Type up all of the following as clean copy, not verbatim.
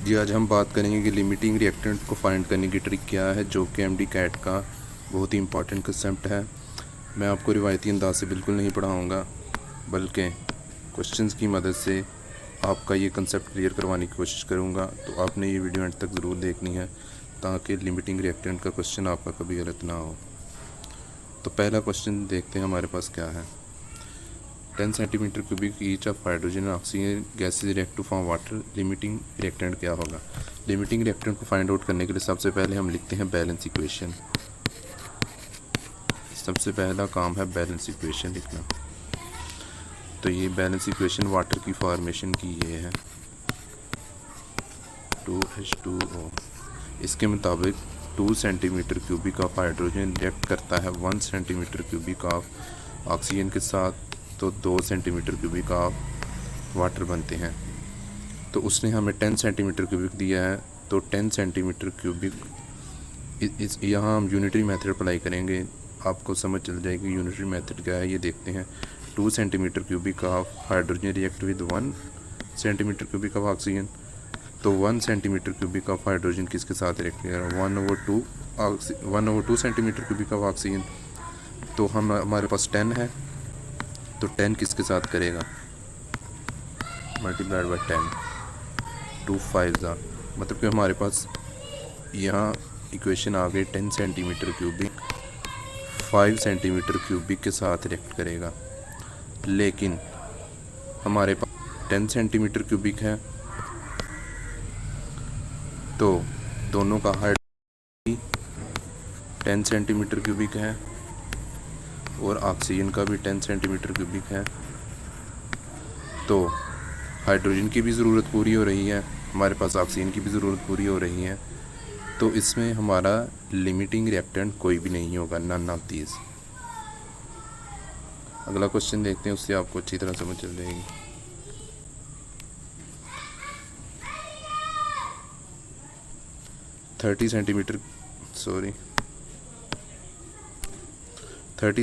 जी, आज हम बात करेंगे कि लिमिटिंग रिएक्टेंट को फाइंड करने की ट्रिक क्या है, जो कि एमडी कैट का बहुत ही इंपॉर्टेंट कंसेप्ट है। मैं आपको रिवायती अंदाज से बिल्कुल नहीं पढ़ाऊँगा, बल्कि क्वेश्चंस की मदद से आपका ये कंसेप्ट क्लियर करवाने की कोशिश करूँगा। तो आपने ये वीडियो एंड तक ज़रूर देखनी है, ताकि लिमिटिंग रिएक्टेंट का क्वेश्चन आपका कभी गलत ना हो। तो पहला क्वेश्चन देखते हैं हमारे पास क्या है। 10 centimetre cubic each of hydrogen and oxygen gases react to form water. Limiting reactant क्या होगा? लिमिटिंग रिएक्टेंट को फाइंड आउट करने के लिए सबसे पहले हम लिखते हैं बैलेंस इक्वेशन। सबसे पहला काम है बैलेंस इक्वेशन लिखना। तो ये बैलेंस इक्वेशन वाटर की फॉर्मेशन की ये है 2H2O। इसके मुताबिक 2 centimetre cubic of hydrogen react करता है 1 सेंटीमीटर क्यूबिक ऑफ ऑक्सीजन के साथ, तो 2 सेंटीमीटर क्यूबिक ऑफ वाटर बनते हैं। तो उसने हमें 10 सेंटीमीटर क्यूबिक दिया है, तो 10 सेंटीमीटर क्यूबिक यहाँ हम यूनिटरी मेथड अप्लाई करेंगे, आपको समझ चल जाएगी यूनिटरी मेथड क्या है। ये देखते हैं 2 centimetre cubic of hydrogen react with 1 centimetre cubic of oxygen, तो 1 सेंटीमीटर क्यूबिक ऑफ हाइड्रोजन किसके साथ रिएक्ट करेगा? 1/2 सेंटीमीटर क्यूबिक ऑफ ऑक्सीजन। तो हमारे पास 10 है, तो 10 किसके साथ करेगा? मल्टीप्लाइड बाई 10, 2 5 मतलब कि हमारे पास यहाँ इक्वेशन आ गई 10 सेंटीमीटर क्यूबिक 5 सेंटीमीटर क्यूबिक के साथ रिएक्ट करेगा। लेकिन हमारे पास 10 सेंटीमीटर क्यूबिक है, तो दोनों का हाइट 10 सेंटीमीटर क्यूबिक है और ऑक्सीजन का भी 10 सेंटीमीटर क्यूबिक है। तो हाइड्रोजन की भी ज़रूरत पूरी हो रही है, हमारे पास ऑक्सीजन की भी ज़रूरत पूरी हो रही है। तो इसमें हमारा लिमिटिंग रिएक्टेंट कोई भी नहीं होगा, नन ऑफ दीज। अगला क्वेश्चन देखते हैं, उससे आपको अच्छी तरह समझ चल जाएगी। Thirty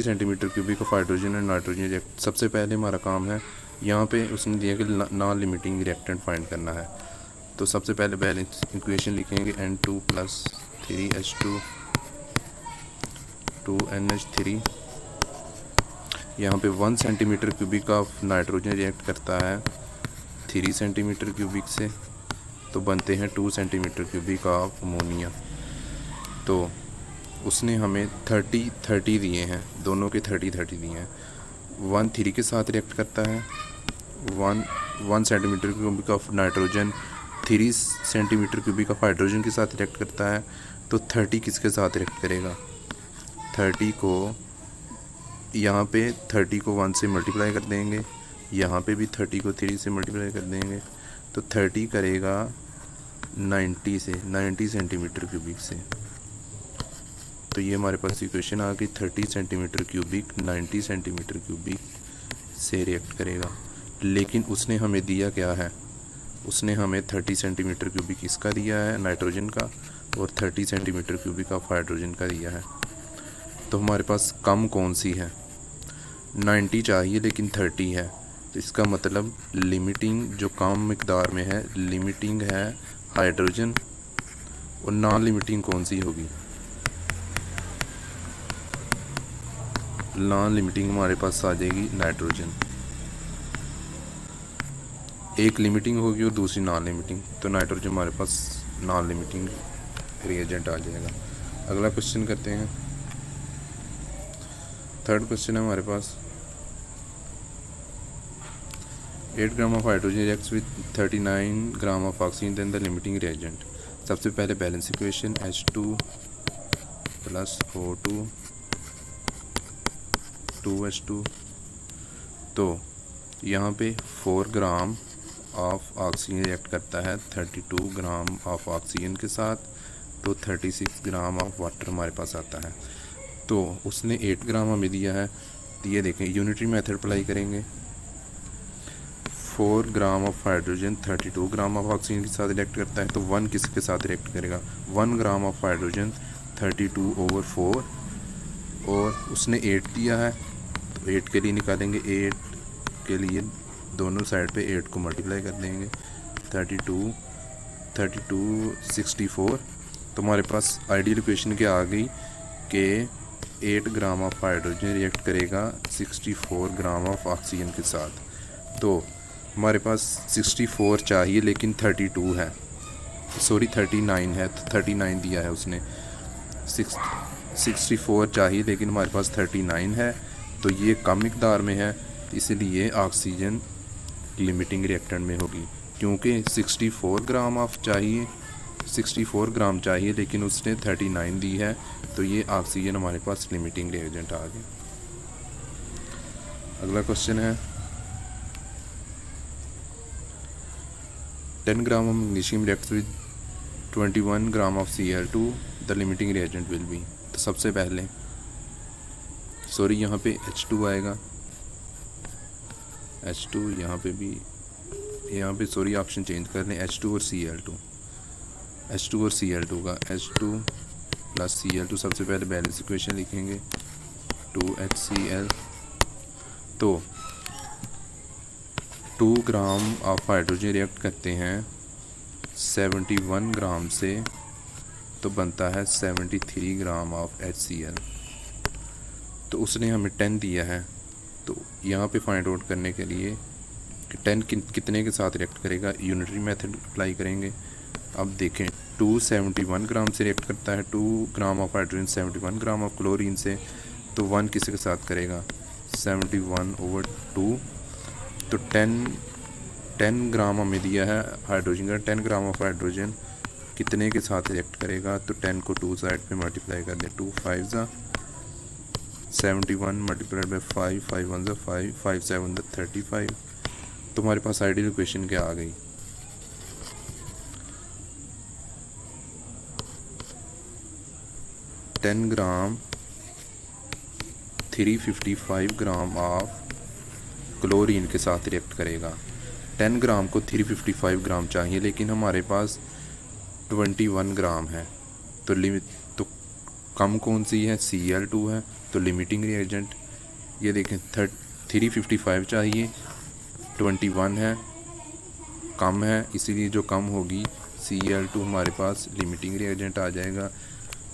centimetre cubic of hydrogen and nitrogen react. सबसे पहले हमारा काम है, यहाँ पे उसने दिया कि नॉन लिमिटिंग रिएक्टेंट फाइंड करना है। तो सबसे पहले बैलेंस इक्वेशन लिखेंगे N2 + 3H2 2NH3। यहाँ पे 1 centimetre cubic of nitrogen react करता है 3 सेंटीमीटर क्यूबिक से, तो बनते हैं 2 सेंटीमीटर क्यूबिक ऑफ अमोनिया। तो उसने हमें 30 दिए हैं, दोनों के 30 दिए हैं। 1 3 के साथ रिएक्ट करता है, 1 centimetre cubic of nitrogen 3 centimetre cubic of hydrogen के साथ रिएक्ट करता है, तो 30 किसके साथ रिएक्ट करेगा? 30 को यहाँ पे 30 को 1 से मल्टीप्लाई कर देंगे, यहाँ पे भी 30 को 3 से मल्टीप्लाई कर देंगे, तो 30 करेगा 90 सेंटीमीटर क्यूबिक से। तो ये हमारे पास इक्वेशन आ गई 30 सेंटीमीटर क्यूबिक 90 सेंटीमीटर क्यूबिक से रिएक्ट करेगा। लेकिन उसने हमें दिया क्या है? उसने हमें 30 सेंटीमीटर क्यूबिक इसका दिया है नाइट्रोजन का, और 30 सेंटीमीटर क्यूबिक ऑफ हाइड्रोजन का दिया है। तो हमारे पास कम कौन सी है? 90 चाहिए लेकिन 30 है, तो इसका मतलब लिमिटिंग जो कम मिकदार में है, लिमिटिंग है हाइड्रोजन, और नॉन लिमिटिंग कौन सी होगी? नॉन लिमिटिंग हमारे पास आ जाएगी नाइट्रोजन। एक लिमिटिंग होगी और दूसरी नॉन लिमिटिंग, तो नाइट्रोजन हमारे पास नॉन लिमिटिंग रिएजेंट आ जाएगा। अगला क्वेश्चन करते हैं। थर्ड क्वेश्चन है हमारे पास 8 gram of hydrogen reacts with 39 gram of oxygen, then the limiting reagent. सबसे पहले balance equation H2 + O2 2H2। तो यहाँ पे 4 ग्राम ऑफ ऑक्सीजन रिएक्ट करता है 32 ग्राम ऑफ ऑक्सीजन के साथ, तो 36 ग्राम ऑफ वाटर हमारे पास आता है। तो उसने 8 ग्राम हमें दिया है, तो ये देखें यूनिटरी मेथड अप्लाई करेंगे। 4 ग्राम of hydrogen 32 gram of oxygen के साथ रिएक्ट करता है, तो 1 किसके साथ रिएक्ट करेगा? 1 ग्राम ऑफ हाइड्रोजन 32/4, और उसने 8 दिया है, तो 8 के लिए निकालेंगे, 8 के लिए दोनों साइड पे 8 को मल्टीप्लाई कर देंगे, 32 3264। तो हमारे पास आइडियल इक्वेशन क्या आ गई कि 8 ग्राम ऑफ हाइड्रोजन रिएक्ट करेगा 64 ग्राम ऑफ ऑक्सीजन के साथ। तो हमारे पास 64 चाहिए लेकिन 32 है, सॉरी 39 है, तो 39 दिया है उसने। 64 चाहिए लेकिन हमारे पास 39 है, तो ये कम मिकदार में है, इसलिए ऑक्सीजन लिमिटिंग रिएक्टेंट में होगी। क्योंकि 64 ग्राम ऑफ चाहिए, 64 ग्राम चाहिए लेकिन उसने 39 दी है, तो ये ऑक्सीजन हमारे पास लिमिटिंग रिएजेंट आ गया। अगला क्वेश्चन है 10 gram of magnesium reacts with 21 gram of Cl2, the limiting reagent will be. तो सबसे पहले सॉरी यहाँ पे H2 आएगा, H2 यहाँ पे भी, यहाँ पे सॉरी ऑप्शन चेंज कर लें, H2 और Cl2, H2 और Cl2 का H2 प्लस Cl2 सबसे पहले बैलेंस इक्वेशन लिखेंगे 2HCl। तो 2 ग्राम ऑफ हाइड्रोजन रिएक्ट करते हैं 71 ग्राम से, तो बनता है 73 ग्राम ऑफ HCl। तो उसने हमें 10 दिया है, तो यहाँ पे फाइंड आउट करने के लिए कि 10 कितने के साथ रिएक्ट करेगा, यूनिटरी मेथड अप्लाई करेंगे। अब देखें 271 ग्राम से रिएक्ट करता है 2 ग्राम of hydrogen 71 gram of chlorine से, तो 1 किसी के साथ करेगा 71/2। तो 10 ग्राम हमें दिया है हाइड्रोजन का, 10 ग्राम ऑफ हाइड्रोजन कितने के साथ रिएक्ट करेगा, तो 10 को 2 साइड पे मल्टीप्लाई कर दें, 2 5 ज़ा 71 मल्टीप्लाइड बाई 5, 5 1 ज़ा 5, 5 7 ज़ा 35। तो हमारे पास आइडियल इक्वेशन क्या आ गई, ten gram 355 gram of chlorine के साथ रिएक्ट करेगा। 10 ग्राम को 355 ग्राम चाहिए लेकिन हमारे पास 21 ग्राम है, तो लिमिट तो कम कौन सी है, Cl2 है, तो लिमिटिंग रिएजेंट ये देखें 355 चाहिए, 21 है, कम है, इसीलिए जो कम होगी Cl2 हमारे पास लिमिटिंग रिएजेंट आ जाएगा।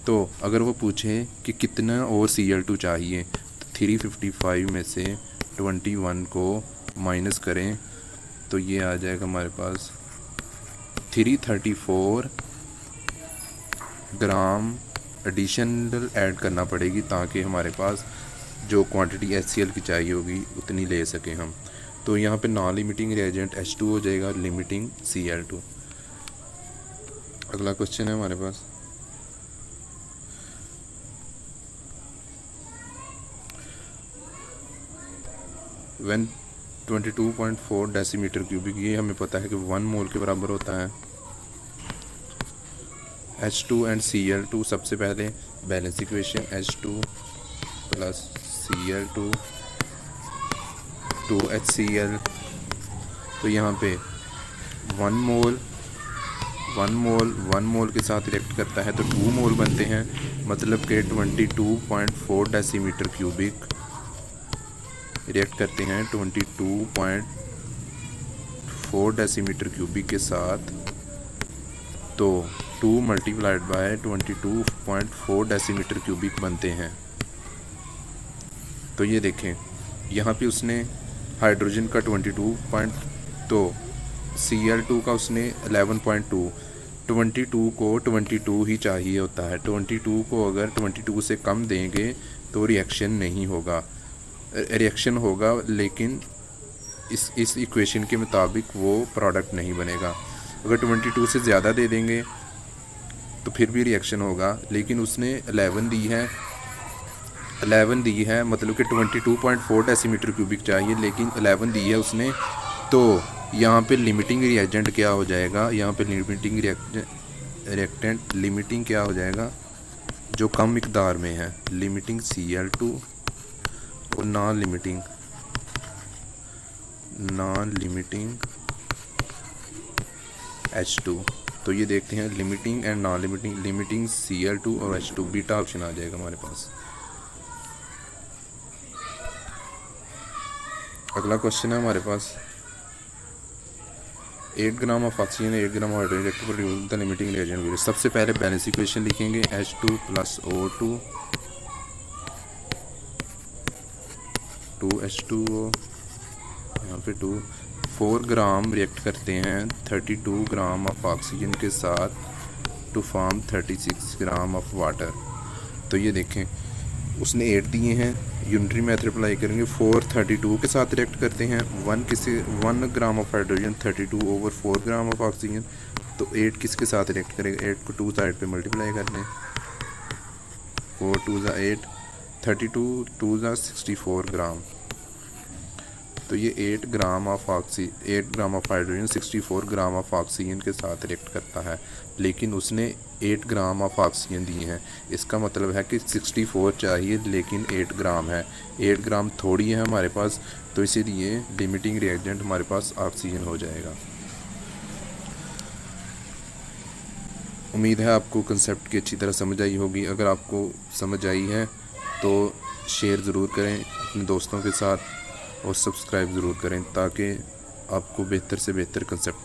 तो अगर वो पूछे कि कितना और Cl2 चाहिए, तो 355 में से 21 को माइनस करें तो ये आ जाएगा हमारे पास 334 ग्राम एडिशनल ऐड करना पड़ेगी, ताकि हमारे पास जो क्वांटिटी HCl की चाहिए होगी उतनी ले सकें हम। तो यहाँ पे नॉन लिमिटिंग रिएजेंट H2 हो जाएगा, लिमिटिंग Cl2। अगला क्वेश्चन है हमारे पास व्हेन 22.4 डेसीमीटर क्यूबिक, ये हमें पता है कि 1 मोल के बराबर होता है H2 एंड Cl2। सबसे पहले balance equation H2 plus Cl2 2HCl। तो यहाँ पे 1 मोल के साथ रिएक्ट करता है तो 2 मोल बनते हैं, मतलब कि 22.4 डेसीमीटर क्यूबिक रिएक्ट करते हैं 22.4 डेसीमीटर क्यूबिक के साथ, तो 2 मल्टीप्लाइड बाय 22.4 डेसीमीटर क्यूबिक बनते हैं। तो ये देखें यहाँ पे उसने हाइड्रोजन का 22 तो Cl2 का उसने 11.2, 22 को 22 ही चाहिए होता है, 22 को अगर 22 से कम देंगे तो रिएक्शन नहीं होगा, रिएक्शन होगा लेकिन इस इक्वेशन के मुताबिक वो प्रोडक्ट नहीं बनेगा। अगर 22 से ज़्यादा दे देंगे तो फिर भी रिएक्शन होगा, लेकिन उसने 11 दी है, मतलब कि 22.4 डेसीमीटर क्यूबिक चाहिए लेकिन 11 दी है उसने। तो यहाँ पे लिमिटिंग रिएजेंट क्या हो जाएगा, यहाँ पे लिमिटिंग रिएक्टेंट लिमिटिंग क्या हो जाएगा, जो कम मिकदार में है, लिमिटिंग Cl2 और नॉन लिमिटिंग H2। तो ये देखते हैं limiting and non limiting Cl2 और H2, बीटा ऑप्शन आ जाएगा हमारे पास। अगला क्वेश्चन है हमारे पास 8 gram of oxygen 8 gram of hydrogen react produce the limiting reagent will. सबसे पहले बैलेंस इक्वेशन लिखेंगे H2 + O2 2H2O, यहाँ पे 2 4 ग्राम रिएक्ट करते हैं 32 ग्राम ऑफ ऑक्सीजन के साथ to form 36 gram of water. तो ये देखें उसने 8 दिए हैं, यूनिटरी मेथड अप्लाई करेंगे 4 32 के साथ रिएक्ट करते हैं 1 ग्राम of hydrogen 32 over 4 gram of oxygen. तो 8 किसके साथ रिएक्ट करेगा, 8 को 2 साइड पे मल्टीप्लाई कर लें, 4 2 ज़ा 8, 32 2 ज़ा 64 ग्राम। तो ये 8 gram of hydrogen 64 gram of oxygen के साथ रिएक्ट करता है, लेकिन उसने 8 ग्राम ऑफ ऑक्सीजन दिए हैं। इसका मतलब है कि 64 चाहिए लेकिन 8 ग्राम है, 8 ग्राम थोड़ी है हमारे पास, तो इसीलिए लिमिटिंग रिएजेंट हमारे पास ऑक्सीजन हो जाएगा। उम्मीद है आपको कंसेप्ट की अच्छी तरह समझ आई होगी। अगर आपको समझ आई है तो शेयर ज़रूर करें अपने दोस्तों के साथ और सब्सक्राइब ज़रूर करें ताकि आपको बेहतर से बेहतर कंसेप्ट